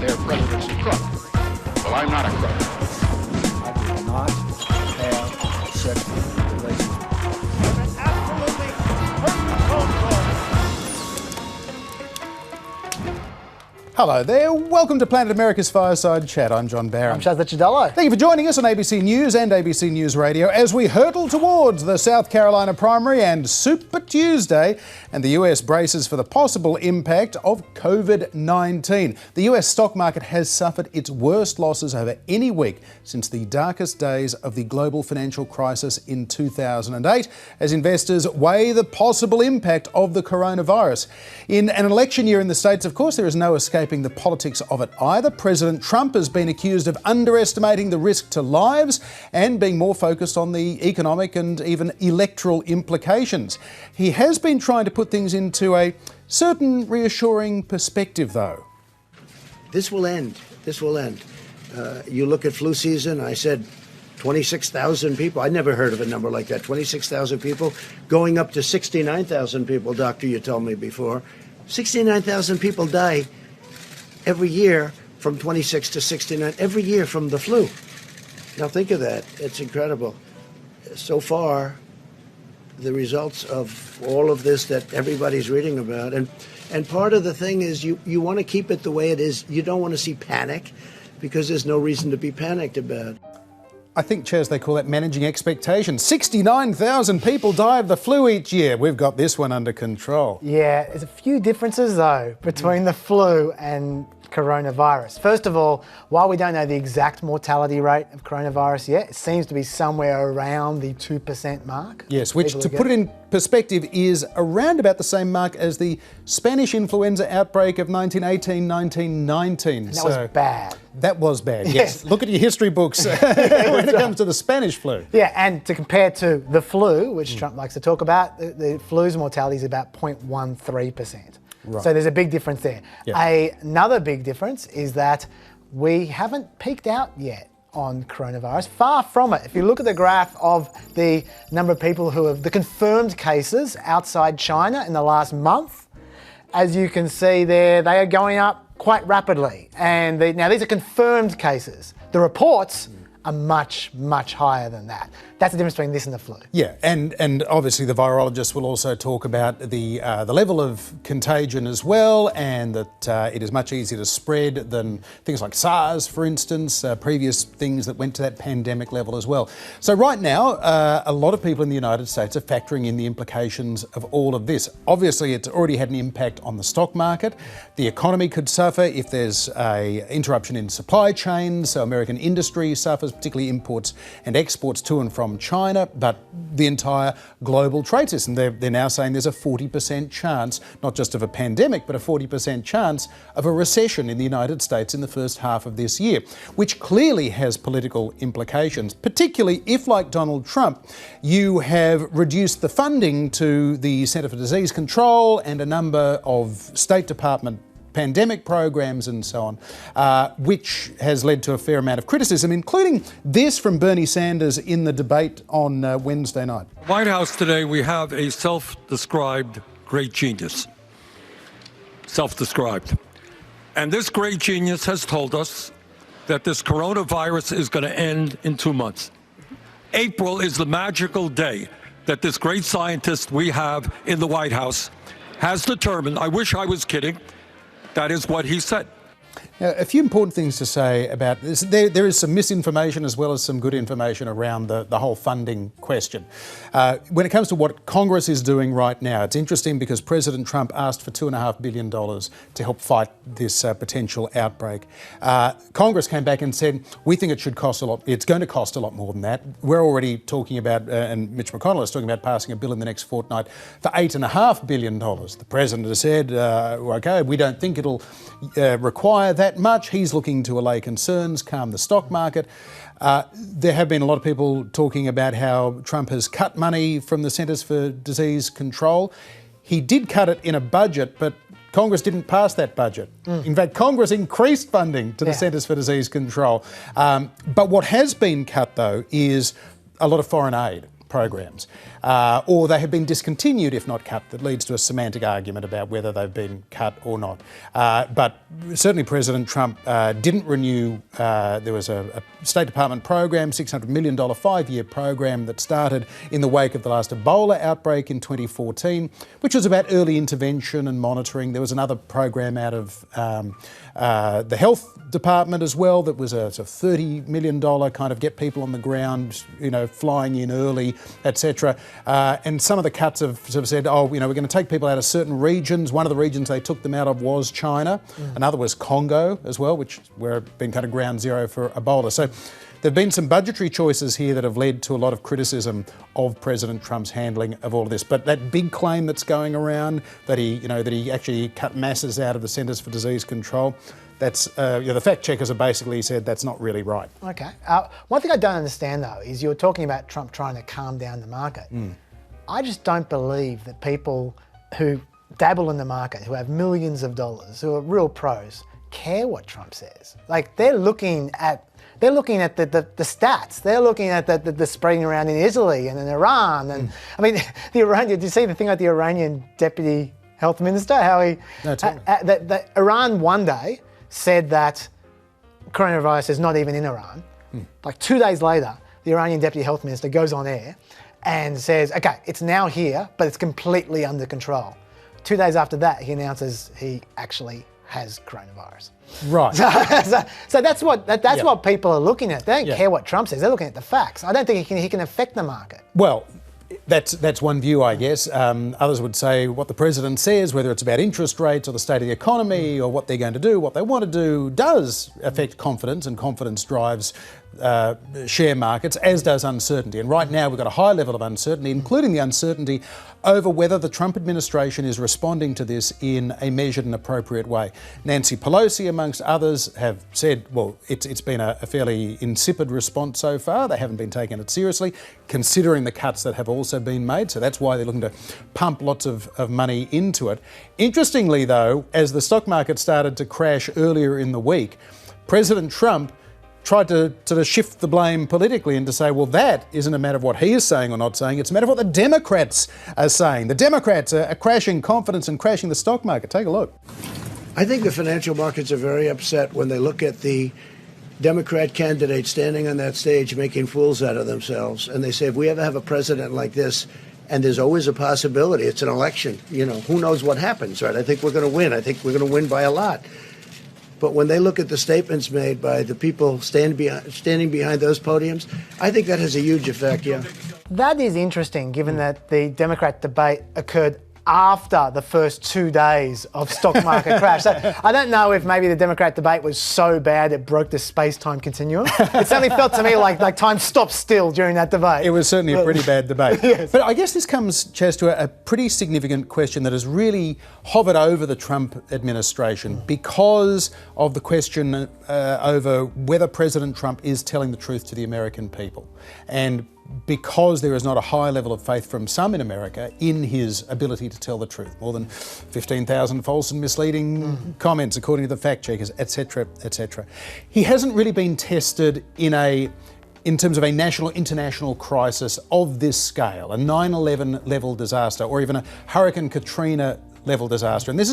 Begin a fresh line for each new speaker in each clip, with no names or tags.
their president's a crook. Well, I'm not a crook.
I do not have sexual relations.
An absolutely perfect phone call.
Hello there, welcome to Planet America's Fireside Chat. I'm John Barron.
I'm Chaz Ciadello.
Thank you for joining us on ABC News and ABC News Radio as we hurtle towards the South Carolina primary and Super Tuesday, and the US braces for the possible impact of COVID-19. The US stock market has suffered its worst losses over any week since the darkest days of the global financial crisis in 2008, as investors weigh the possible impact of the coronavirus. In an election year in the States, of course, there is no escaping the politics of it either. President Trump has been accused of underestimating the risk to lives and being more focused on the economic and even electoral implications. He has been trying to put things into a certain reassuring perspective, though.
This will end. This will end. You look at flu season, I said 26,000 people. I never heard of a number like that. 26,000 people going up to 69,000 people, doctor, you told me before. 69,000 people die every year from 26 to 69, every year from the flu. Now think of that. It's incredible. So far, the results of all of this that everybody's reading about, and part of the thing is you want to keep it the way it is. You don't want to see panic because there's no reason to be panicked about.
I think, Chaz, they call that managing expectations. 69,000 people die of the flu each year. We've got this one under control.
Yeah, there's a few differences, though, between the flu and coronavirus. First of all, while we don't know the exact mortality rate of coronavirus yet, it seems to be somewhere around the 2% mark.
Yes, which, to put it in perspective, is around about the same mark as the Spanish influenza outbreak of 1918, 1919.
And that was bad.
That was bad, yes. Look at your history books when it comes to the Spanish flu.
Yeah, and to compare to the flu, which Trump likes to talk about, the flu's mortality is about 0.13%.
Right.
So there's a big difference there.
Yeah.
Another big difference is that we haven't peaked out yet on coronavirus. Far from it. If you look at the graph of the number of people who have the confirmed cases outside China in the last month, as you can see there, they are going up quite rapidly. And now these are confirmed cases. The reports are much, much higher than that. That's the difference between this and the flu.
Yeah, and obviously the virologists will also talk about the level of contagion as well, and that it is much easier to spread than things like SARS, for instance, previous things that went to that pandemic level as well. So right now, a lot of people in the United States are factoring in the implications of all of this. Obviously, it's already had an impact on the stock market. The economy could suffer if there's an interruption in supply chains, so American industry suffers, particularly imports and exports to and from China, but the entire global trade system. They're now saying there's a 40% chance, not just of a pandemic, but a 40% chance of a recession in the United States in the first half of this year, which clearly has political implications, particularly if, like Donald Trump, you have reduced the funding to the Centre for Disease Control and a number of State Department pandemic programs and so on, which has led to a fair amount of criticism, including this from Bernie Sanders in the debate on Wednesday night.
White House today, we have a self-described great genius. Self-described. And this great genius has told us that this coronavirus is going to end in 2 months. April is the magical day that this great scientist we have in the White House has determined. I wish I was kidding. That is what he said.
Now, a few important things to say about this. There is some misinformation as well as some good information around the whole funding question. When it comes to what Congress is doing right now, it's interesting because President Trump asked for $2.5 billion to help fight this potential outbreak. Congress came back and said, we think it should cost a lot. It's going to cost a lot more than that. We're already talking about, and Mitch McConnell is talking about passing a bill in the next fortnight for $8.5 billion. The President has said, OK, we don't think it'll require that much. He's looking to allay concerns, calm the stock market. There have been a lot of people talking about how Trump has cut money from the Centres for Disease Control. He did cut it in a budget, but Congress didn't pass that budget. In fact, Congress increased funding to the Centres for Disease Control. But what has been cut, though, is a lot of foreign aid. programs, or they have been discontinued if not cut. That leads to a semantic argument about whether they've been cut or not. But certainly President Trump didn't renew. There was a State Department program, $600 million 5-year program that started in the wake of the last Ebola outbreak in 2014, which was about early intervention and monitoring. There was another program out of the Health Department as well that was a sort of $30 million kind of get people on the ground, flying in early, etc. And some of the cuts have sort of said, we're going to take people out of certain regions. One of the regions they took them out of was China. Another was Congo as well, which were been kind of ground zero for Ebola. So there have been some budgetary choices here that have led to a lot of criticism of President Trump's handling of all of this. But that big claim that's going around that he actually cut masses out of the Centers for Disease Control, that's the fact checkers have basically said that's not really right.
Okay. One thing I don't understand though is you're talking about Trump trying to calm down the market. I just don't believe that people who dabble in the market, who have millions of dollars, who are real pros, care what Trump says. Like they're looking at the stats. They're looking at the spreading around in Italy and in Iran. And I mean, did you see the thing about the Iranian deputy health minister? How he, Iran one day said that coronavirus is not even in Iran. Like 2 days later, the Iranian deputy health minister goes on air and says, okay, it's now here, but it's completely under control. 2 days after that, he announces he actually has coronavirus.
Right.
So that's what people are looking at. They don't care what Trump says. They're looking at the facts. I don't think he can affect the market.
Well, that's one view, I guess. Others would say what the president says, whether it's about interest rates or the state of the economy or what they're going to do, what they want to do, does affect confidence, and confidence drives share markets, as does uncertainty. And right now we've got a high level of uncertainty, including the uncertainty over whether the Trump administration is responding to this in a measured and appropriate way. Nancy Pelosi, amongst others, have said, well, it's been a fairly insipid response so far. They haven't been taking it seriously, considering the cuts that have also been made. So that's why they're looking to pump lots of money into it. Interestingly, though, as the stock market started to crash earlier in the week, President Trump tried to sort of shift the blame politically and to say, well, that isn't a matter of what he is saying or not saying, it's a matter of what the Democrats are saying. The Democrats are crashing confidence and crashing the stock market. Take a look.
I think the financial markets are very upset when they look at the Democrat candidate standing on that stage making fools out of themselves. And they say, if we ever have a president like this, and there's always a possibility, it's an election, who knows what happens, right? I think we're going to win. I think we're going to win by a lot. But when they look at the statements made by the people standing behind those podiums, I think that has a huge effect, yeah.
That is interesting, given that the Democrat debate occurred after the first 2 days of stock market crash. So I don't know if maybe the Democrat debate was so bad it broke the space-time continuum. It certainly felt to me like time stopped still during that debate.
It was certainly a pretty bad debate.
Yes.
But I guess this comes, Chaz, to a pretty significant question that has really hovered over the Trump administration because of the question over whether President Trump is telling the truth to the American people. And because there is not a high level of faith from some in America in his ability to tell the truth. More than 15,000 false and misleading comments, according to the fact checkers, etc., etc. He hasn't really been tested in terms of a national, international crisis of this scale, a 9/11 level disaster, or even a Hurricane Katrina level disaster. And this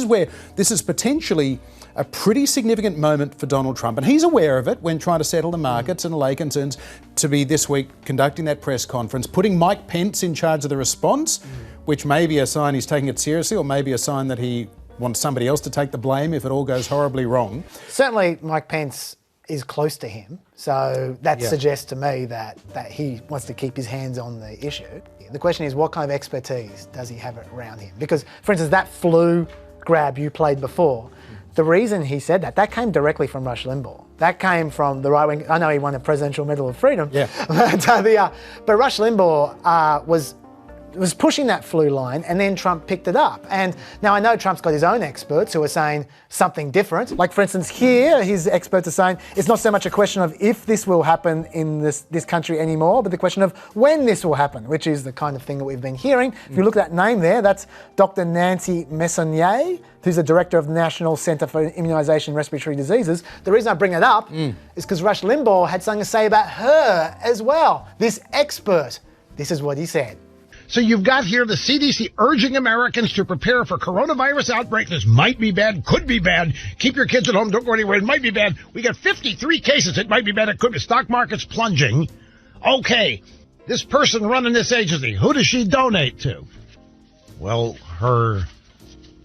is potentially a pretty significant moment for Donald Trump. And he's aware of it when trying to settle the markets and allay concerns, to be this week conducting that press conference, putting Mike Pence in charge of the response, which may be a sign he's taking it seriously, or maybe a sign that he wants somebody else to take the blame if it all goes horribly wrong.
Certainly Mike Pence is close to him, so that suggests to me that he wants to keep his hands on the issue. The question is, what kind of expertise does he have around him? Because, for instance, that flu grab you played before, the reason he said that came directly from Rush Limbaugh. That came from the right wing. I know he won a Presidential Medal of Freedom.
Yeah.
But Rush Limbaugh was pushing that flu line, and then Trump picked it up. And now I know Trump's got his own experts who are saying something different. Like, for instance, here his experts are saying it's not so much a question of if this will happen in this country anymore, but the question of when this will happen, which is the kind of thing that we've been hearing. If you look at that name there, that's Dr. Nancy Messonnier, who's the director of the National Center for Immunization and Respiratory Diseases. The reason I bring it up is because Rush Limbaugh had something to say about her as well, this expert This is what he said.
So you've got here the CDC urging Americans to prepare for coronavirus outbreak. This might be bad, could be bad. Keep your kids at home, don't go anywhere. It might be bad. We got 53 cases. It might be bad. It could be. Stock market's plunging. Okay, this person running this agency, who does she donate to? Well, her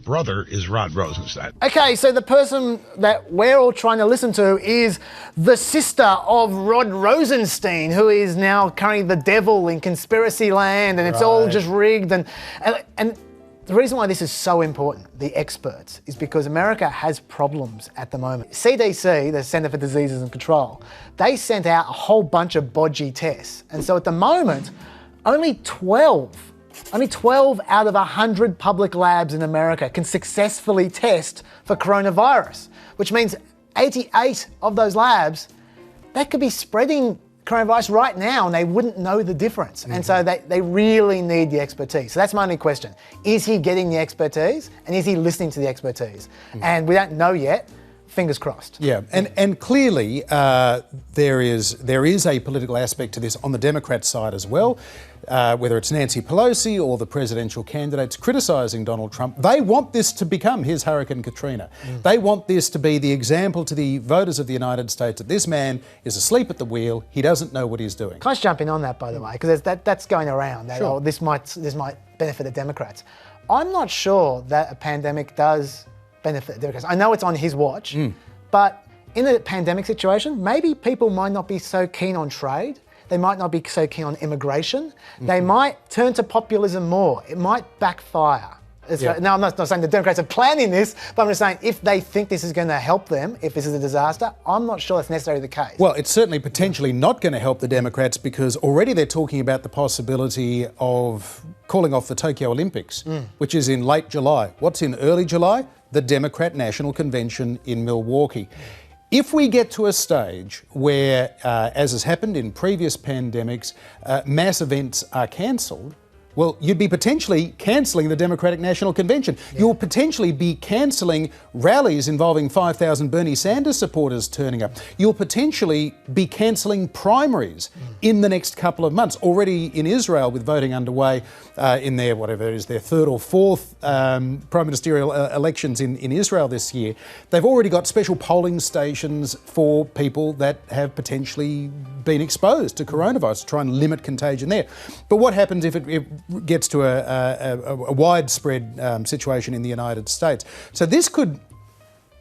brother is Rod Rosenstein.
Okay, so the person that we're all trying to listen to is the sister of Rod Rosenstein, who is now currently the devil in conspiracy land, and it's all just rigged. And the reason why this is so important, the experts, is because America has problems at the moment. CDC, the Centre for Diseases and Control, they sent out a whole bunch of bodgy tests. And so at the moment, only 12 out of 100 public labs in America can successfully test for coronavirus, which means 88 of those labs, that could be spreading coronavirus right now and they wouldn't know the difference. And so they really need the expertise. So that's my only question. Is he getting the expertise and is he listening to the expertise? And we don't know yet. Fingers crossed.
Yeah, and clearly there is a political aspect to this on the Democrat side as well. Whether it's Nancy Pelosi or the presidential candidates criticising Donald Trump, they want this to become his Hurricane Katrina. They want this to be the example to the voters of the United States that this man is asleep at the wheel. He doesn't know what he's doing.
Can I just jump in on that, by the way, because that's going around. That,
Sure.
oh, this might benefit the Democrats. I'm not sure that a pandemic does benefit the Democrats. I know it's on his watch, but in a pandemic situation, maybe people might not be so keen on trade. They might not be so keen on immigration. They might turn to populism more. It might backfire. Now, I'm not saying the Democrats are planning this, but I'm just saying if they think this is going to help them, if this is a disaster, I'm not sure that's necessarily the case.
Well, it's certainly potentially not going to help the Democrats because already they're talking about the possibility of calling off the Tokyo Olympics, which is in late July. What's in early July? The Democrat National Convention in Milwaukee. If we get to a stage where, as has happened in previous pandemics, mass events are cancelled, well, you'd be potentially cancelling the Democratic National Convention. You'll potentially be cancelling rallies involving 5,000 Bernie Sanders supporters turning up. You'll potentially be cancelling primaries in the next couple of months. Already in Israel, with voting underway in their, whatever it is, their third or fourth prime ministerial elections in Israel this year, they've already got special polling stations for people that have potentially been exposed to coronavirus to try and limit contagion there. But what happens if it gets to a widespread situation in the United States? So this could,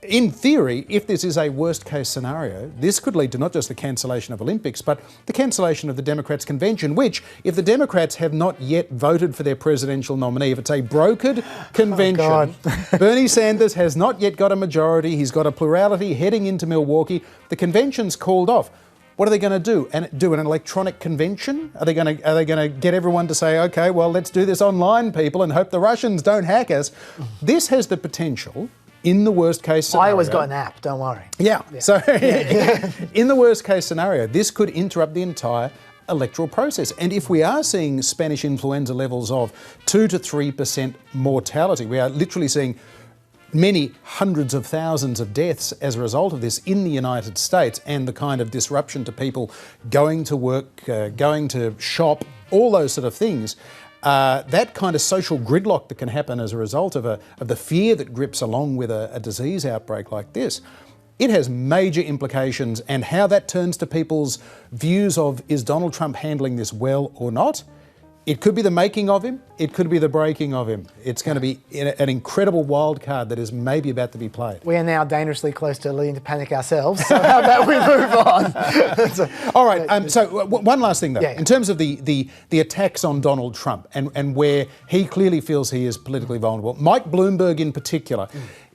in theory, if this is a worst case scenario, this could lead to not just the cancellation of Olympics, but the cancellation of the Democrats' convention, which, if the Democrats have not yet voted for their presidential nominee, if it's a brokered convention, Bernie Sanders has not yet got a majority, he's got a plurality heading into Milwaukee, the convention's called off. What are they going to do? And do an electronic convention? Are they going to get everyone to say, okay, well, let's do this online, people, and hope the Russians don't hack us? This has the potential, in the worst case scenario.
I always got an app, don't worry.
So in the worst case scenario, this could interrupt the entire electoral process. And if we are seeing Spanish influenza levels of 2 to 3% mortality, we are literally seeing many hundreds of thousands of deaths as a result of this in the United States, and the kind of disruption to people going to work, going to shop, all those sort of things, that kind of social gridlock that can happen as a result of the fear that grips along with a disease outbreak like this, it has major implications, and how that turns to people's views of, is Donald Trump handling this well or not? It could be the making of him, it could be the breaking of him. It's going to be an incredible wild card that is maybe about to be played.
We are now dangerously close to leading to panic ourselves, so how about we move on?
All right, so one last thing though, in terms of the attacks on Donald Trump and where he clearly feels he is politically vulnerable, Mike Bloomberg in particular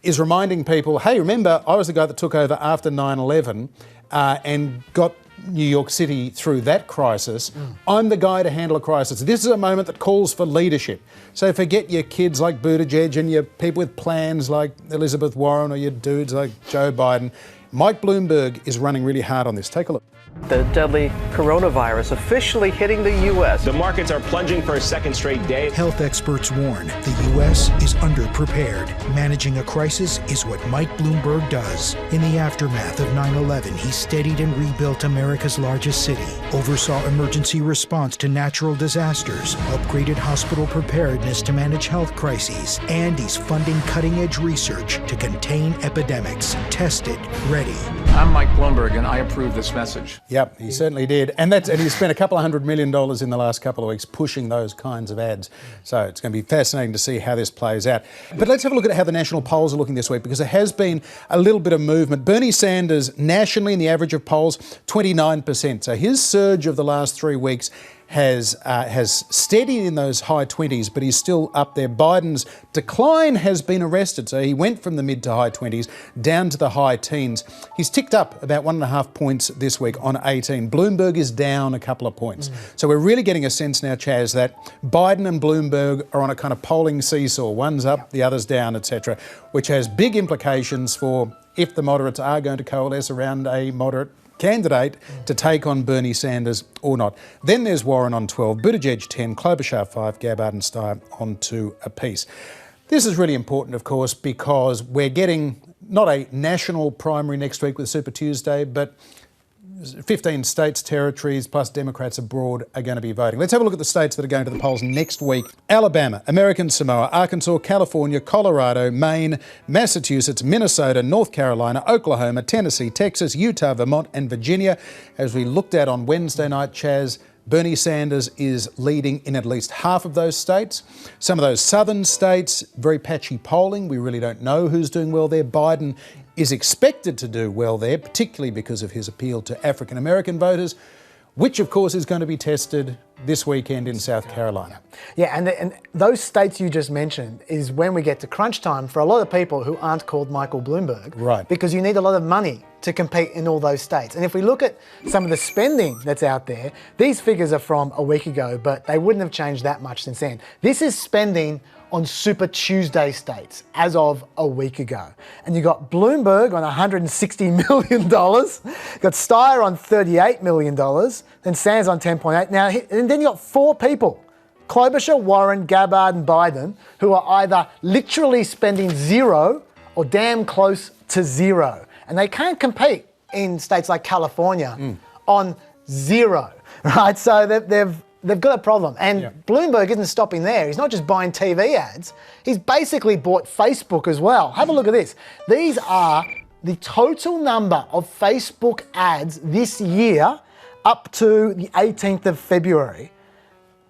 is reminding people, hey, remember, I was the guy that took over after 9/11 and got New York City through that crisis. I'm the guy to handle a crisis. This is a moment that calls for leadership. So forget your kids like Buttigieg and your people with plans like Elizabeth Warren or your dudes like Joe Biden. Mike Bloomberg is running really hard on this. Take a look.
The deadly coronavirus officially hitting the U.S.
The markets are plunging for a second straight day.
Health experts warn the U.S. is underprepared. Managing a crisis is what Mike Bloomberg does. In the aftermath of 9/11, he steadied and rebuilt America's largest city, oversaw emergency response to natural disasters, upgraded hospital preparedness to manage health crises, and he's funding cutting-edge research to contain epidemics. Tested, ready.
I'm Mike Bloomberg, and I approve this message.
Yep, he certainly did. And he spent a couple of $100 million in the last couple of weeks pushing those kinds of ads. So it's going to be fascinating to see how this plays out. But let's have a look at how the national polls are looking this week, because there has been a little bit of movement. Bernie Sanders, nationally, in the average of polls, 29%. So his surge of the last 3 weeks has steadied in those high 20s, but he's still up there. Biden's decline has been arrested, so he went from the mid to high 20s down to the high teens. He's ticked up about 1.5 points this week on 18. Bloomberg is down a couple of points. So we're really getting a sense now, Chaz, that Biden and Bloomberg are on a kind of polling seesaw. One's up, the other's down, etc., which has big implications for if the moderates are going to coalesce around a moderate candidate to take on Bernie Sanders or not. Then there's Warren on 12, Buttigieg 10, Klobuchar 5, Gabbard and Steyer on 2 apiece. This is really important, of course, because we're getting not a national primary next week with Super Tuesday, but 15 states, territories, plus Democrats abroad are going to be voting. Let's have a look at the states that are going to the polls next week. Alabama, American Samoa, Arkansas, California, Colorado, Maine, Massachusetts, Minnesota, North Carolina, Oklahoma, Tennessee, Texas, Utah, Vermont and Virginia. As we looked at on Wednesday night, Chaz, Bernie Sanders is leading in at least half of those states. Some of those southern states, very patchy polling. We really don't know who's doing well there. Biden is expected to do well there, particularly because of his appeal to African American voters, which of course is going to be tested this weekend in South Carolina.
Yeah, and those states you just mentioned is when we get to crunch time for a lot of people who aren't called Michael Bloomberg.
Right.
Because you need a lot of money to compete in all those states. And if we look at some of the spending that's out there, these figures are from a week ago, but they wouldn't have changed that much since then. This is spending on Super Tuesday states as of a week ago. And you got Bloomberg on $160 million, got Steyer on $38 million, then Sanders on 10.8. Now, and then you got 4 people, Klobuchar, Warren, Gabbard and Biden, who are either literally spending zero or damn close to zero. And they can't compete in states like California on zero, right? So they've got a problem. And Bloomberg isn't stopping there. He's not just buying TV ads. He's basically bought Facebook as well. Have a look at this. These are the total number of Facebook ads this year up to the 18th of February.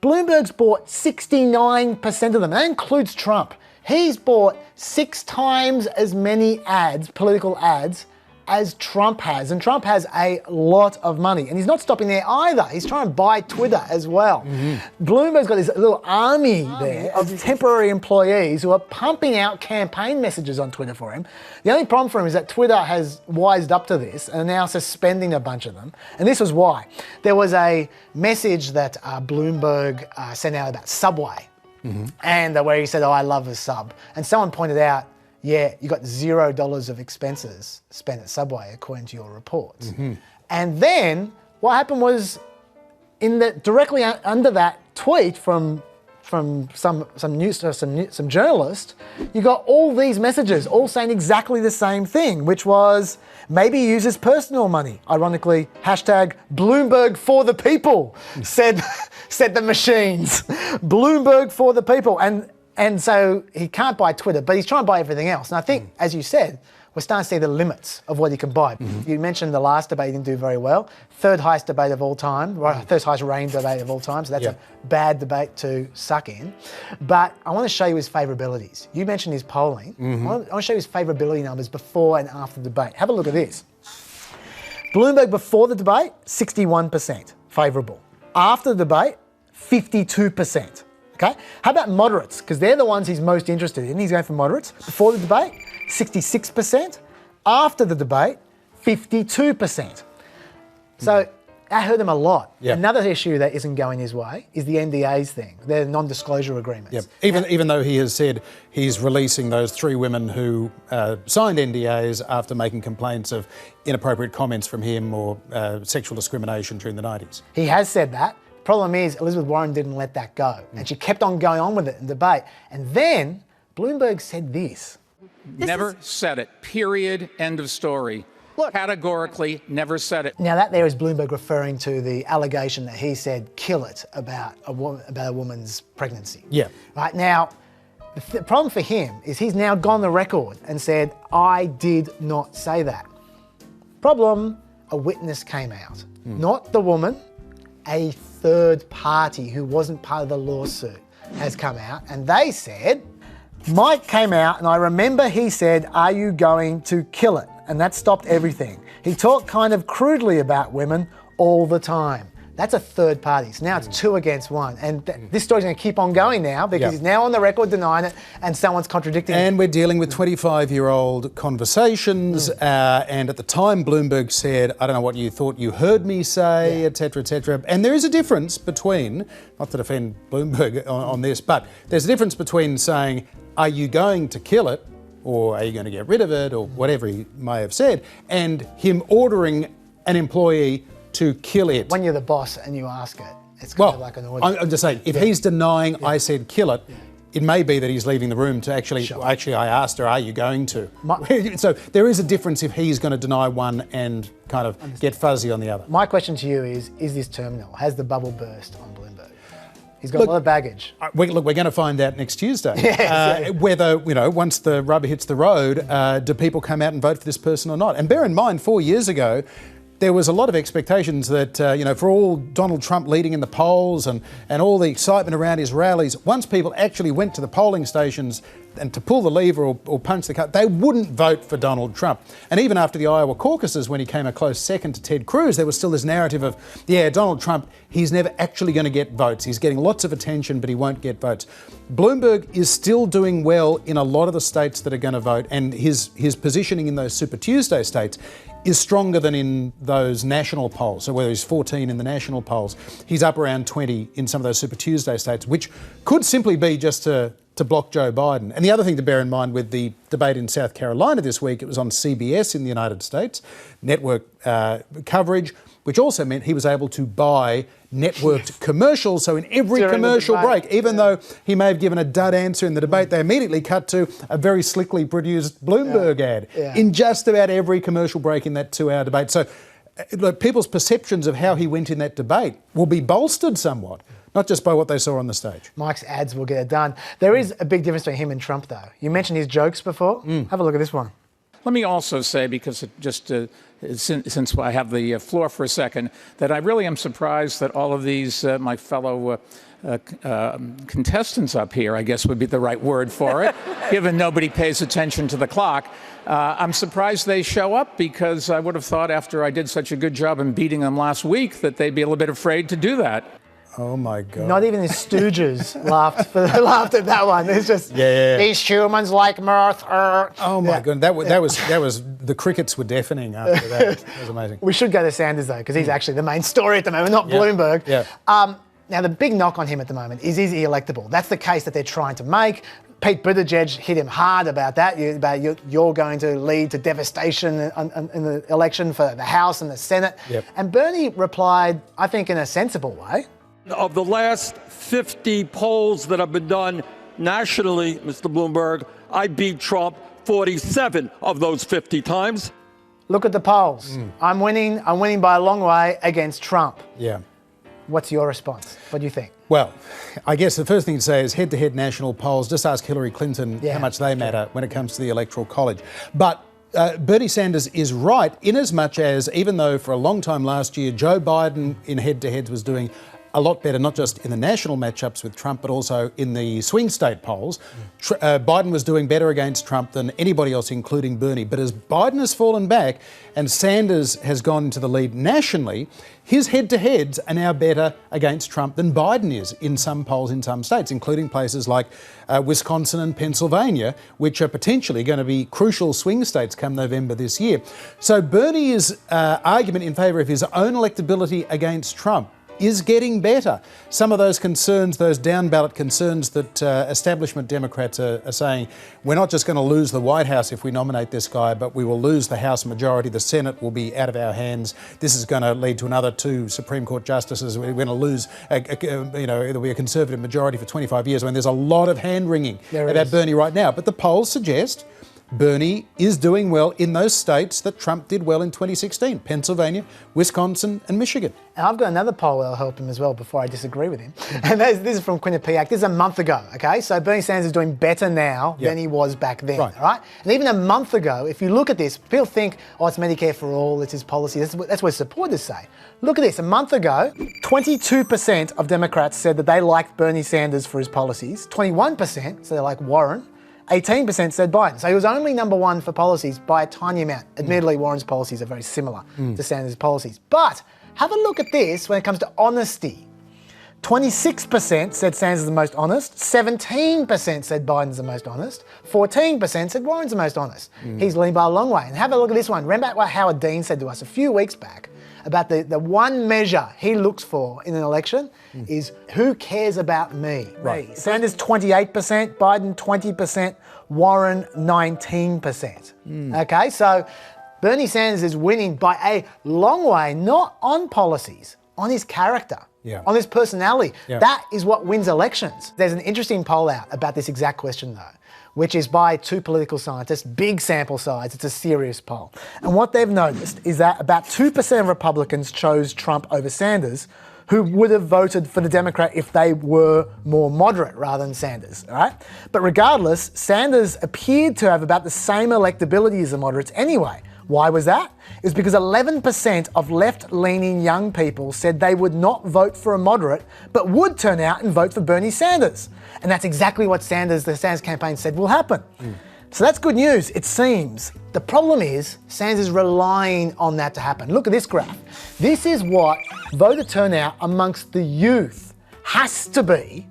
Bloomberg's bought 69% of them. That includes Trump. He's bought 6 times as many ads, political ads, as Trump has. And Trump has a lot of money. And he's not stopping there either. He's trying to buy Twitter as well. Bloomberg's got this little army there of temporary employees who are pumping out campaign messages on Twitter for him. The only problem for him is that Twitter has wised up to this and are now suspending a bunch of them. And this was why. There was a message that Bloomberg sent out about Subway. And where he said, "Oh, I love a sub." And someone pointed out, yeah, you got $0 of expenses spent at Subway, according to your reports. And then what happened was, directly under that tweet from some journalist, you got all these messages, all saying exactly the same thing, which was maybe use his personal money. Ironically, hashtag Bloomberg for the people, said the machines. Bloomberg for the people. And so he can't buy Twitter, but he's trying to buy everything else. And I think, as you said, we're starting to see the limits of what he can buy. You mentioned the last debate he didn't do very well. 3rd highest debate of all time, right? 3rd highest ranked debate of all time. So that's a bad debate to suck in. But I want to show you his favourabilities. You mentioned his polling. I want to show you his favourability numbers before and after the debate. Have a look at this. Bloomberg before the debate, 61% favourable. After the debate, 52%. Okay? How about moderates? Because they're the ones he's most interested in. He's going for moderates. Before the debate, 66%. After the debate, 52%. So That hurt him a lot.
Yep.
Another issue that isn't going his way is the NDAs thing, the non-disclosure agreements.
Yep. Even though he has said he's releasing those 3 women who signed NDAs after making complaints of inappropriate comments from him or sexual discrimination during the 90s.
He has said that. Problem is, Elizabeth Warren didn't let that go. And she kept on going on with it in debate. And then Bloomberg said this.
Never said it. Period. End of story.
Look,
categorically never said it.
Now that there is Bloomberg referring to the allegation that he said kill it about a woman's pregnancy.
Yeah.
Right now, the problem for him is he's now gone the record and said, I did not say that. Problem, a witness came out. Not the woman, a third party who wasn't part of the lawsuit has come out, and they said, Mike came out and I remember he said, are you going to kill it? And that stopped everything. He talked kind of crudely about women all the time. That's a third party. So now it's 2 against 1. And this story's going to keep on going now because he's now on the record denying it and someone's contradicting it.
And we're dealing with 25-year-old conversations. And at the time, Bloomberg said, I don't know what you thought you heard me say, et cetera, et cetera. And there is a difference between, not to defend Bloomberg on this, but there's a difference between saying, are you going to kill it? Or are you going to get rid of it, or whatever he may have said, and him ordering an employee to kill it.
When you're the boss and you ask it, it's kind of like an order.
I'm just saying, if he's denying I said kill it, it may be that he's leaving the room to actually, I asked her, are you going to? So there is a difference if he's going to deny one and kind of get fuzzy on the other.
My question to you is this terminal? Has the bubble burst on Bloomberg? He's got a lot of baggage.
We're going to find out next Tuesday whether, once the rubber hits the road, do people come out and vote for this person or not? And bear in mind, 4 years ago, there was a lot of expectations that, for all Donald Trump leading in the polls and all the excitement around his rallies, once people actually went to the polling stations and to pull the lever or punch the card, they wouldn't vote for Donald Trump. And even after the Iowa caucuses, when he came a close second to Ted Cruz, there was still this narrative of, Donald Trump, he's never actually going to get votes. He's getting lots of attention, but he won't get votes. Bloomberg is still doing well in a lot of the states that are going to vote, and his positioning in those Super Tuesday states is stronger than in those national polls. So whether he's 14 in the national polls, he's up around 20 in some of those Super Tuesday states, which could simply be just to block Joe Biden. And the other thing to bear in mind with the debate in South Carolina this week, it was on CBS in the United States, network coverage, which also meant he was able to buy networked commercials. So in every commercial break, even though he may have given a dud answer in the debate, they immediately cut to a very slickly produced Bloomberg ad in just about every commercial break in that 2-hour debate. So people's perceptions of how he went in that debate will be bolstered somewhat, not just by what they saw on the stage.
Mike's ads will get it done. There is a big difference between him and Trump, though. You mentioned his jokes before. Have a look at this one.
Let me also say, because since I have the floor for a second, that I really am surprised that all of these, my fellow contestants up here, I guess would be the right word for it, given nobody pays attention to the clock. I'm surprised they show up, because I would have thought after I did such a good job in beating them last week that they'd be a little bit afraid to do that.
Oh my God.
Not even his stooges laughed at that one. It's just, these humans like mirth.
Oh my God. That was, the crickets were deafening after that. That was amazing.
We should go to Sanders, though, because he's actually the main story at the moment, not Bloomberg. Now, the big knock on him at the moment is he electable? That's the case that they're trying to make. Pete Buttigieg hit him hard about that, you're going to lead to devastation in the election for the House and the Senate. And Bernie replied, I think, in a sensible way.
Of the last 50 polls that have been done nationally, Mr. Bloomberg, I beat Trump 47 of those 50 times.
Look at the polls. I'm winning by a long way against Trump. What's your response? What do you think?
Well, I guess the first thing to say is head-to-head national polls. Just ask Hillary Clinton how much they matter when it comes to the Electoral College. But Bernie Sanders is right in as much as, even though for a long time last year Joe Biden in head-to-heads was doing a lot better, not just in the national matchups with Trump, but also in the swing state polls. Biden was doing better against Trump than anybody else, including Bernie. But as Biden has fallen back and Sanders has gone into the lead nationally, his head-to-heads are now better against Trump than Biden is in some polls in some states, including places like Wisconsin and Pennsylvania, which are potentially going to be crucial swing states come November this year. So Bernie's argument in favour of his own electability against Trump is getting better. Some of those concerns, those down-ballot concerns that establishment Democrats are saying, we're not just going to lose the White House if we nominate this guy, but we will lose the House majority. The Senate will be out of our hands. This is going to lead to another 2 Supreme Court justices. We're going to lose, it'll be a Conservative majority for 25 years. I mean, there's a lot of hand-wringing about Bernie right now. But the polls suggest Bernie is doing well in those states that Trump did well in 2016, Pennsylvania, Wisconsin and Michigan.
And I've got another poll that'll help him as well before I disagree with him. And this is from Quinnipiac. This is a month ago, okay? So Bernie Sanders is doing better now than he was back then, all right? And even a month ago, if you look at this, people think, oh, it's Medicare for all, it's his policy. That's what his supporters say. Look at this. A month ago, 22% of Democrats said that they liked Bernie Sanders for his policies. 21% said they like Warren. 18% said Biden. So he was only number one for policies by a tiny amount. Admittedly, Warren's policies are very similar to Sanders' policies. But have a look at this when it comes to honesty. 26% said Sanders is the most honest. 17% said Biden's the most honest. 14% said Warren's the most honest. He's leaned by a long way. And have a look at this one. Remember what Howard Dean said to us a few weeks back about the one measure he looks for in an election is who cares about me?
Right.
Sanders 28%, Biden 20%, Warren 19%. Okay, so Bernie Sanders is winning by a long way, not on policies, on his character. On his personality. That is what wins elections. There's an interesting poll out about this exact question though, which is by 2 political scientists, big sample size, it's a serious poll. And what they've noticed is that about 2% of Republicans chose Trump over Sanders, who would have voted for the Democrat if they were more moderate rather than Sanders, all right? But regardless, Sanders appeared to have about the same electability as the moderates anyway. Why was that? It was because 11% of left-leaning young people said they would not vote for a moderate, but would turn out and vote for Bernie Sanders. And that's exactly what the Sanders campaign said will happen. So that's good news, it seems. The problem is Sanders is relying on that to happen. Look at this graph. This is what voter turnout amongst the youth has to be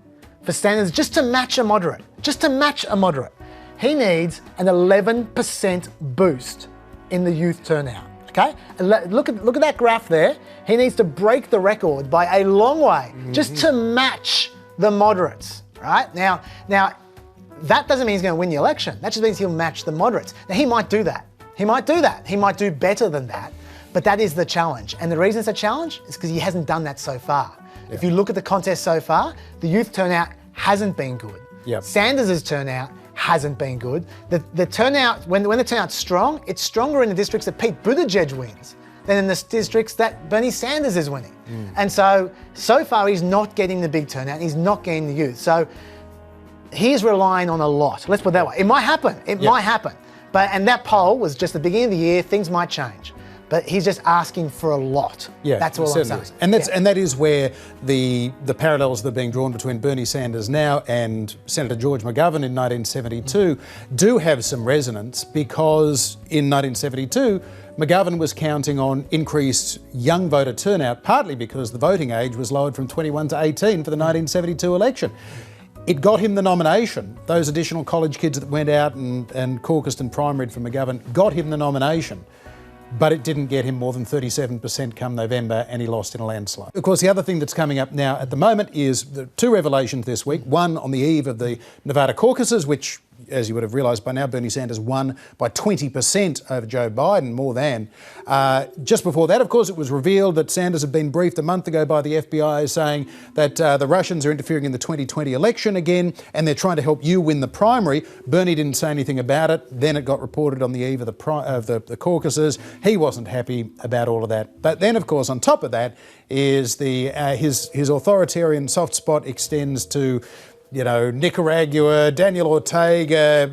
for Sanders just to match a moderate. Just to match a moderate. He needs an 11% boost in the youth turnout, okay? And look at that graph there. He needs to break the record by a long way just to match the moderates, right? Now, that doesn't mean he's going to win the election. That just means he'll match the moderates. Now, he might do that. He might do better than that, but that is the challenge. And the reason it's a challenge is because he hasn't done that so far. If you look at the contest so far, the youth turnout hasn't been good. Sanders' turnout hasn't been good. The turnout, when the turnout's strong, it's stronger in the districts that Pete Buttigieg wins than in the districts that Bernie Sanders is winning. And so far he's not getting the big turnout, he's not getting the youth. So he's relying on a lot. Let's put it that way. It might happen, might happen. And that poll was just the beginning of the year, things might change. But he's just asking for a lot. That's all I'm saying.
And that is where the parallels that are being drawn between Bernie Sanders now and Senator George McGovern in 1972 do have some resonance, because in 1972 McGovern was counting on increased young voter turnout, partly because the voting age was lowered from 21 to 18 for the 1972 election. It got him the nomination. Those additional college kids that went out and caucused and primaried for McGovern got him the nomination. But it didn't get him more than 37% come November, and he lost in a landslide. Of course, the other thing that's coming up now at the moment is the 2 revelations this week. One on the eve of the Nevada caucuses, which, as you would have realised by now, Bernie Sanders won by 20% over Joe Biden, more than. Just before that, of course, it was revealed that Sanders had been briefed a month ago by the FBI saying that the Russians are interfering in the 2020 election again, and they're trying to help you win the primary. Bernie didn't say anything about it. Then it got reported on the eve of the caucuses. He wasn't happy about all of that. But then, of course, on top of that is his authoritarian soft spot extends to Nicaragua, Daniel Ortega,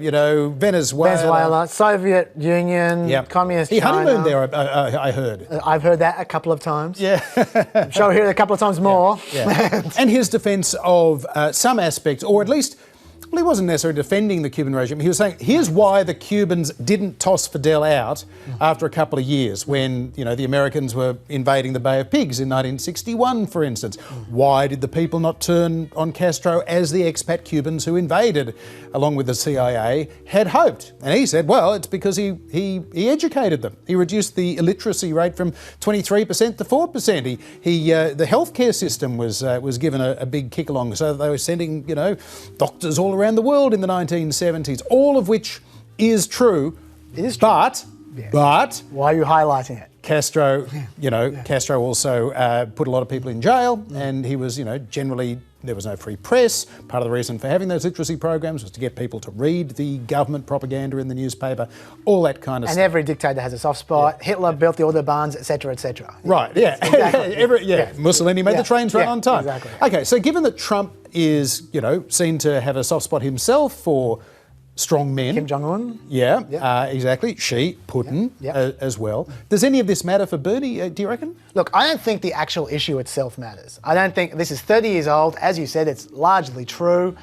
Venezuela, Soviet Union, Communist
He
China.
honeymooned there, I heard.
I've heard that a couple of times.
Yeah.
I'm sure I'll hear it a couple of times more.
Yeah. And his defence of some aspects, or at least, well, he wasn't necessarily defending the Cuban regime. He was saying, here's why the Cubans didn't toss Fidel out after a couple of years when, the Americans were invading the Bay of Pigs in 1961, for instance. Why did the people not turn on Castro as the expat Cubans who invaded, along with the CIA, had hoped? And he said, well, it's because he educated them. He reduced the illiteracy rate from 23% to 4%. The healthcare system was given a big kick along, so they were sending, doctors all around the world in the 1970s, all of which is true.
It is true.
But
why are you highlighting it?
Castro, Castro also put a lot of people in jail, and he was, generally, there was no free press. Part of the reason for having those literacy programs was to get people to read the government propaganda in the newspaper, all that kind of stuff.
And every dictator has a soft spot. Yeah. Hitler built the Autobahns, etc., etc.
Right, yeah.
Exactly.
Mussolini made the trains run on time.
Exactly.
Okay, so given that Trump is, seen to have a soft spot himself for strong men.
Kim Jong-un.
Yeah, exactly. Xi, Putin as well. Does any of this matter for Bernie, do you reckon?
Look, I don't think the actual issue itself matters. I don't think this is 30 years old. As you said, it's largely true.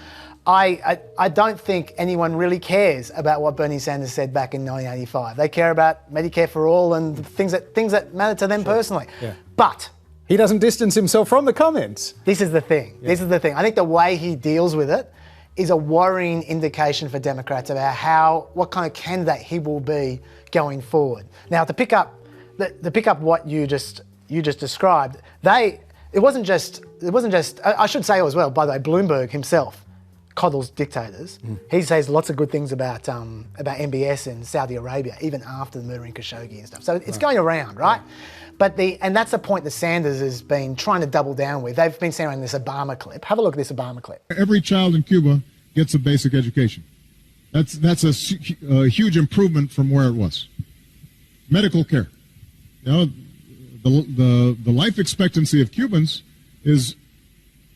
I don't think anyone really cares about what Bernie Sanders said back in 1985. They care about Medicare for all and things that matter to them personally. Yeah. But
he doesn't distance himself from the comments.
This is the thing. This is the thing. I think the way he deals with it is a worrying indication for Democrats about what kind of candidate he will be going forward. Now, to pick up what you just described, it wasn't just. I should say as well, by the way, Bloomberg himself coddles dictators. He says lots of good things about MBS in Saudi Arabia, even after the murdering Khashoggi and stuff. So it's going around, right? But and that's the point that Sanders has been trying to double down with. They've been saying this Obama clip. Have a look at this Obama clip.
Every child in Cuba gets a basic education. That's a huge improvement from where it was. Medical care. The life expectancy of Cubans is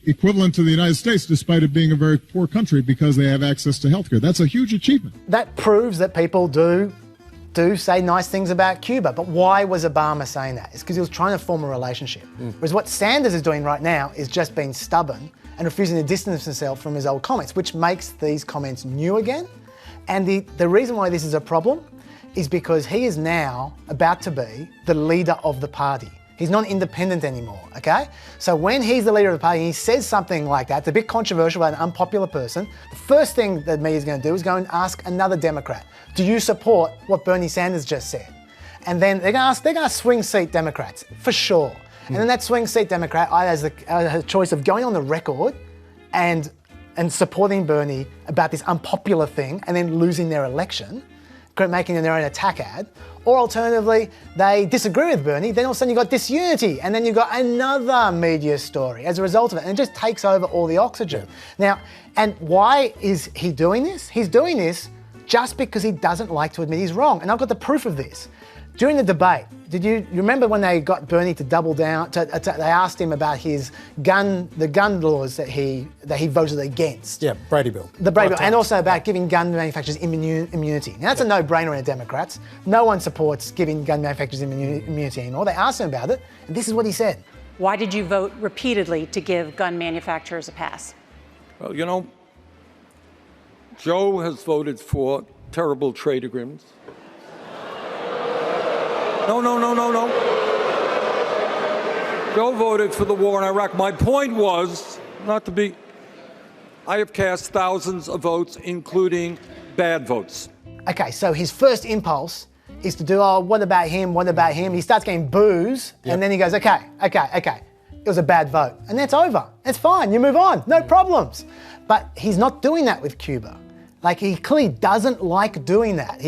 equivalent to the United States, despite it being a very poor country, because they have access to health care. That's a huge achievement.
That proves that people do say nice things about Cuba. But why was Obama saying that? It's because he was trying to form a relationship. Whereas what Sanders is doing right now is just being stubborn and refusing to distance himself from his old comments, which makes these comments new again. And the reason why this is a problem is because he is now about to be the leader of the party. He's not independent anymore, okay? So when he's the leader of the party and he says something like that, it's a bit controversial about an unpopular person, the first thing that me is going to do is go and ask another Democrat, do you support what Bernie Sanders just said? And then they're going to ask swing seat Democrats, for sure. And then that swing seat Democrat either has a choice of going on the record and supporting Bernie about this unpopular thing and then losing their election, making their own attack ad, or alternatively, they disagree with Bernie, then all of a sudden you've got disunity, and then you've got another media story as a result of it, and it just takes over all the oxygen. Now, and why is he doing this? He's doing this just because he doesn't like to admit he's wrong, and I've got the proof of this. During the debate, you remember when they got Bernie to double down? They asked him about the gun laws that he voted against.
Yeah, Brady Bill.
The Brady Bill, and also about giving gun manufacturers immunity. Now that's a no-brainer in the Democrats. No one supports giving gun manufacturers immunity anymore. They asked him about it, and this is what he said.
Why did you vote repeatedly to give gun manufacturers a pass?
Well, Joe has voted for terrible trade agreements. No. Joe voted for the war in Iraq. My point was I have cast thousands of votes, including bad votes.
Okay, so his first impulse is to do, what about him? He starts getting boos, and then he goes, okay. It was a bad vote. And that's over. It's fine. You move on. No problems. But he's not doing that with Cuba. He clearly doesn't like doing that.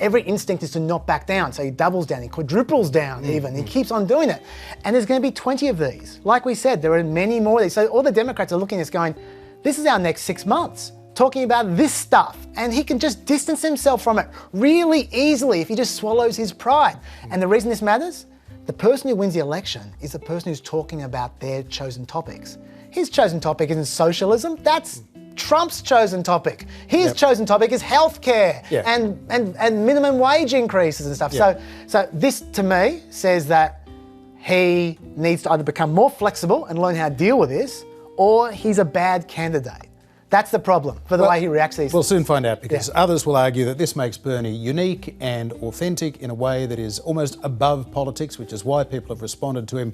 Every instinct is to not back down. So he doubles down, he quadruples down even. He keeps on doing it. And there's going to be 20 of these. Like we said, there are many more of these. So all the Democrats are looking at this going, this is our next 6 months, talking about this stuff. And he can just distance himself from it really easily if he just swallows his pride. And the reason this matters, the person who wins the election is the person who's talking about their chosen topics. His chosen topic isn't socialism. That's Trump's chosen topic. His chosen topic is healthcare and minimum wage increases and stuff. So this, to me, says that he needs to either become more flexible and learn how to deal with this, or he's a bad candidate. That's the problem for the way he reacts to these
We'll
things.
soon find out, because others will argue that this makes Bernie unique and authentic in a way that is almost above politics, which is why people have responded to him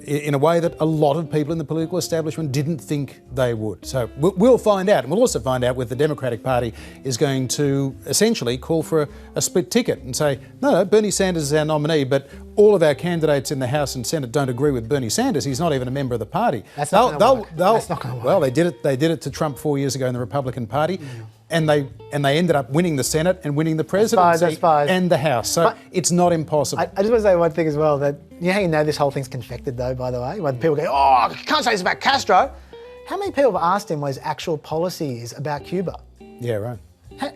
in a way that a lot of people in the political establishment didn't think they would. So we'll find out. And we'll also find out whether the Democratic Party is going to essentially call for a split ticket and say, no, Bernie Sanders is our nominee, but all of our candidates in the House and Senate don't agree with Bernie Sanders. He's not even a member of the party.
That's not going to work. That's not going to work.
Well, they did it to Trump 4 years ago in the Republican Party, and they ended up winning the Senate and winning the presidency and the House. So it's not impossible.
I just want to say one thing as well, that you know how you know this whole thing's confected though, by the way, when people go, oh, you can't say this about Castro. How many people have asked him what his actual policy is about Cuba?
Yeah, right.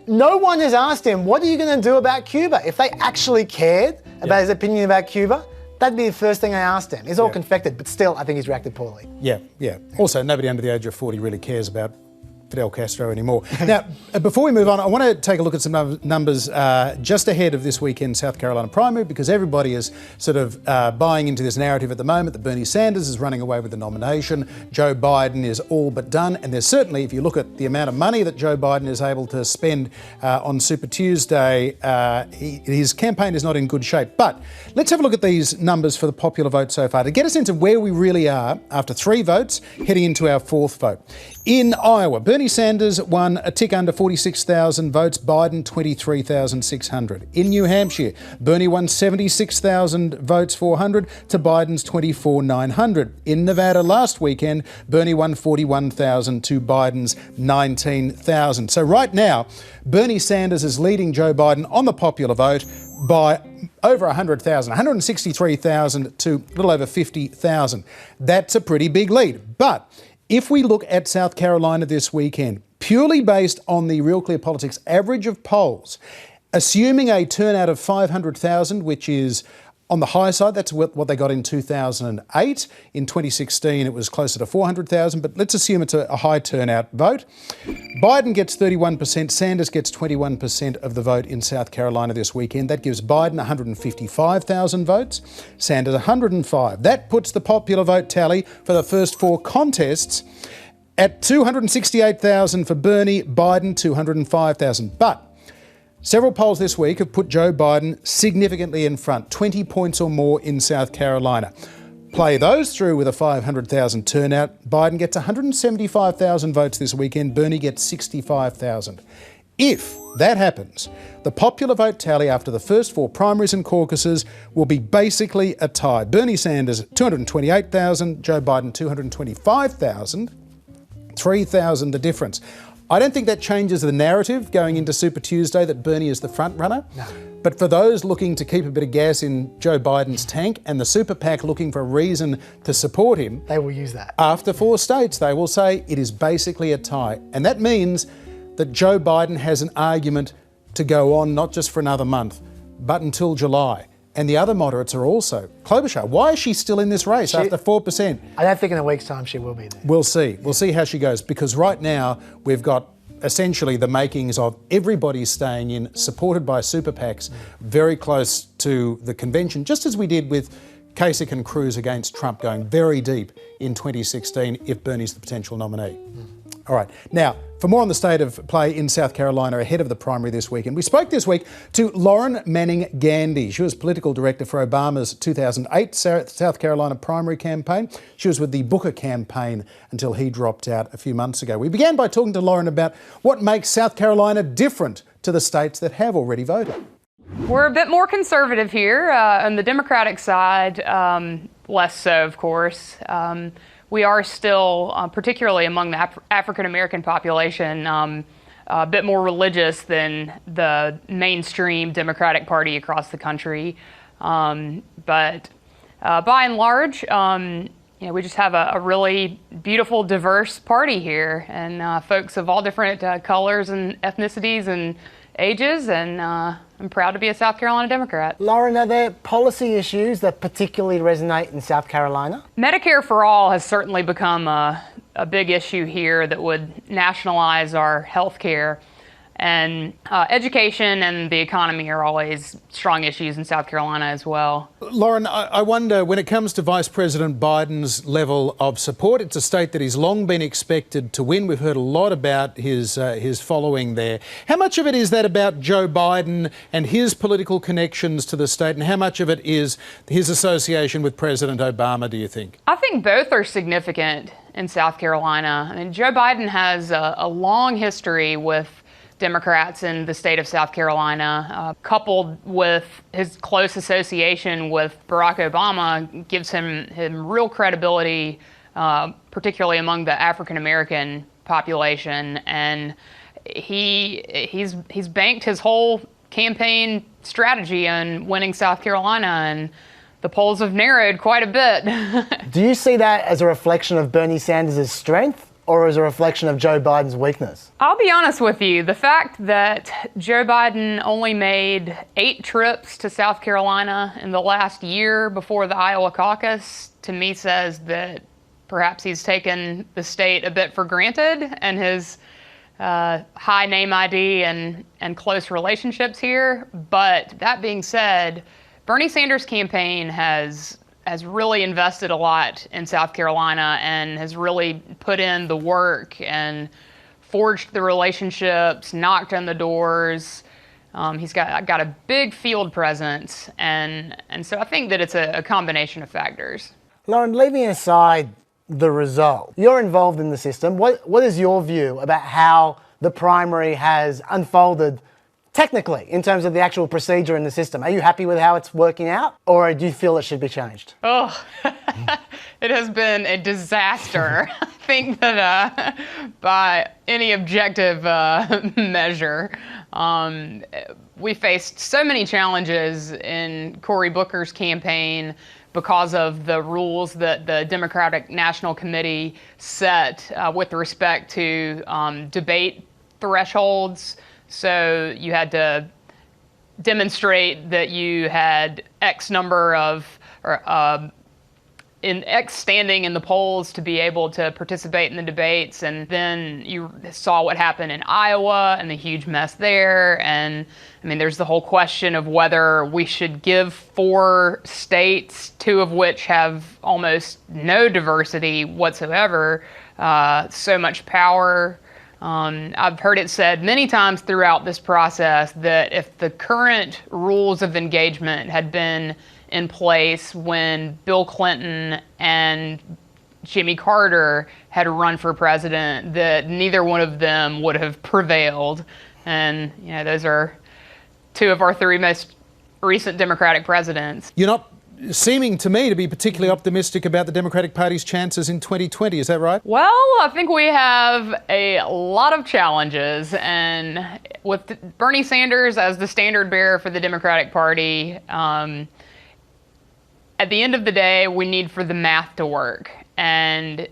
No one has asked him, what are you going to do about Cuba? If they actually cared about his opinion about Cuba, that'd be the first thing I asked him. It's all confected, but still, I think he's reacted poorly.
Yeah. Also, nobody under the age of 40 really cares about Fidel Castro anymore. Now, before we move on, I want to take a look at some numbers just ahead of this weekend's South Carolina primary, because everybody is sort of buying into this narrative at the moment that Bernie Sanders is running away with the nomination, Joe Biden is all but done, and there's certainly, if you look at the amount of money that Joe Biden is able to spend on Super Tuesday, his campaign is not in good shape. But let's have a look at these numbers for the popular vote so far to get a sense of where we really are after 3 votes, heading into our 4th vote. In Iowa, Bernie Sanders won a tick under 46,000 votes, Biden 23,600. In New Hampshire, Bernie won 76,000 votes, 400, to Biden's 24,900. In Nevada last weekend, Bernie won 41,000 to Biden's 19,000. So right now, Bernie Sanders is leading Joe Biden on the popular vote by over 100,000, 163,000 to a little over 50,000. That's a pretty big lead. But if we look at South Carolina this weekend, purely based on the Real Clear Politics average of polls, assuming a turnout of 500,000, which is on the high side, that's what they got in 2008. In 2016, it was closer to 400,000, but let's assume it's a high turnout vote. Biden gets 31%, Sanders gets 21% of the vote in South Carolina this weekend. That gives Biden 155,000 votes, Sanders 105. That puts the popular vote tally for the first 4 contests at 268,000 for Bernie, Biden 205,000. But several polls this week have put Joe Biden significantly in front, 20 points or more in South Carolina. Play those through with a 500,000 turnout, Biden gets 175,000 votes this weekend, Bernie gets 65,000. If that happens, the popular vote tally after the first 4 primaries and caucuses will be basically a tie. Bernie Sanders 228,000, Joe Biden 225,000, 3,000 the difference. I don't think that changes the narrative going into Super Tuesday that Bernie is the front runner. No. But for those looking to keep a bit of gas in Joe Biden's tank and the super PAC looking for a reason to support him,
they will use that.
After 4 states, they will say it is basically a tie. And that means that Joe Biden has an argument to go on not just for another month, but until July. And the other moderates are also. Klobuchar, why is she still in this race after 4%?
I don't think in a week's time she will be there.
We'll see. We'll see how she goes, because right now we've got essentially the makings of everybody staying in, supported by super PACs, very close to the convention, just as we did with Kasich and Cruz against Trump, going very deep in 2016 if Bernie's the potential nominee. All right. Now, for more on the state of play in South Carolina ahead of the primary this weekend, we spoke this week to Lauren Manning Gandy. She was political director for Obama's 2008 South Carolina primary campaign. She was with the Booker campaign until he dropped out a few months ago. We began by talking to Lauren about what makes South Carolina different to the states that have already voted.
We're a bit more conservative here. On the Democratic side, less so, of course. We are still, particularly among the African-American population, a bit more religious than the mainstream Democratic Party across the country. But by and large, we just have a really beautiful, diverse party here, and folks of all different colors and ethnicities and ages, and I'm proud to be a South Carolina Democrat.
Lauren, are there policy issues that particularly resonate in South Carolina?
Medicare for all has certainly become a big issue here that would nationalize our health care. And education and the economy are always strong issues in South Carolina as well.
Lauren, I wonder, when it comes to Vice President Biden's level of support, it's a state that he's long been expected to win. We've heard a lot about his following there. How much of it is that about Joe Biden and his political connections to the state, and how much of it is his association with President Obama, do you think?
I think both are significant in South Carolina. I mean, Joe Biden has a long history with Democrats in the state of South Carolina, coupled with his close association with Barack Obama, gives him real credibility, particularly among the African American population. And he's banked his whole campaign strategy on winning South Carolina, and the polls have narrowed quite a bit.
Do you see that as a reflection of Bernie Sanders' strength, or as a reflection of Joe Biden's weakness?
I'll be honest with you. The fact that Joe Biden only made 8 trips to South Carolina in the last year before the Iowa caucus, to me says that perhaps he's taken the state a bit for granted, and his high name ID and close relationships here. But that being said, Bernie Sanders' campaign has really invested a lot in South Carolina and has really put in the work and forged the relationships, knocked on the doors. He's got a big field presence, and so I think that it's a combination of factors.
Lauren, leaving aside the result, you're involved in the system. What is your view about how the primary has unfolded technically, in terms of the actual procedure in the system? Are you happy with how it's working out, or do you feel it should be changed?
Oh, it has been a disaster. I think that by any objective measure, we faced so many challenges in Cory Booker's campaign because of the rules that the Democratic National Committee set with respect to debate thresholds. So you had to demonstrate that you had X number of, in X standing in the polls to be able to participate in the debates. And then you saw what happened in Iowa and the huge mess there. And I mean, there's the whole question of whether we should give 4 states, 2 of which have almost no diversity whatsoever, so much power. I've heard it said many times throughout this process that if the current rules of engagement had been in place when Bill Clinton and Jimmy Carter had run for president, that neither one of them would have prevailed. And, you know, those are 2 of our 3 most recent Democratic presidents.
You're not seeming to me to be particularly optimistic about the Democratic Party's chances in 2020, is that right?
Well, I think we have a lot of challenges, and with Bernie Sanders as the standard bearer for the Democratic Party, at the end of the day, we need for the math to work. And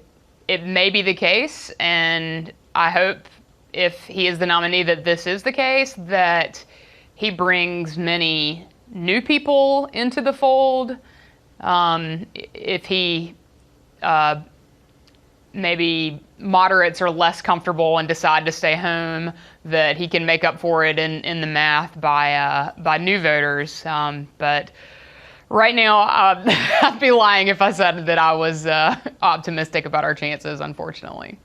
it may be the case, and I hope if he is the nominee that this is the case, that he brings many new people into the fold. If he maybe moderates are less comfortable and decide to stay home, that he can make up for it in the math by new voters. But right now, I'd be lying if I said that I was optimistic about our chances, unfortunately.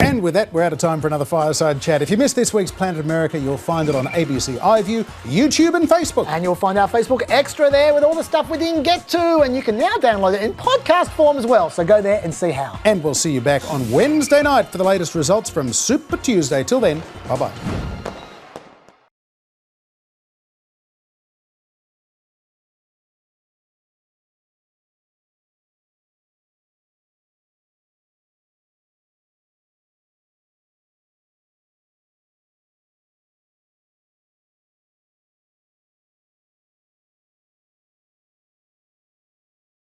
And with that, we're out of time for another Fireside Chat. If you missed this week's Planet America, you'll find it on ABC iView, YouTube and Facebook.
And you'll find our Facebook Extra there with all the stuff we didn't get to. And you can now download it in podcast form as well. So go there and see how.
And we'll see you back on Wednesday night for the latest results from Super Tuesday. Till then, bye-bye.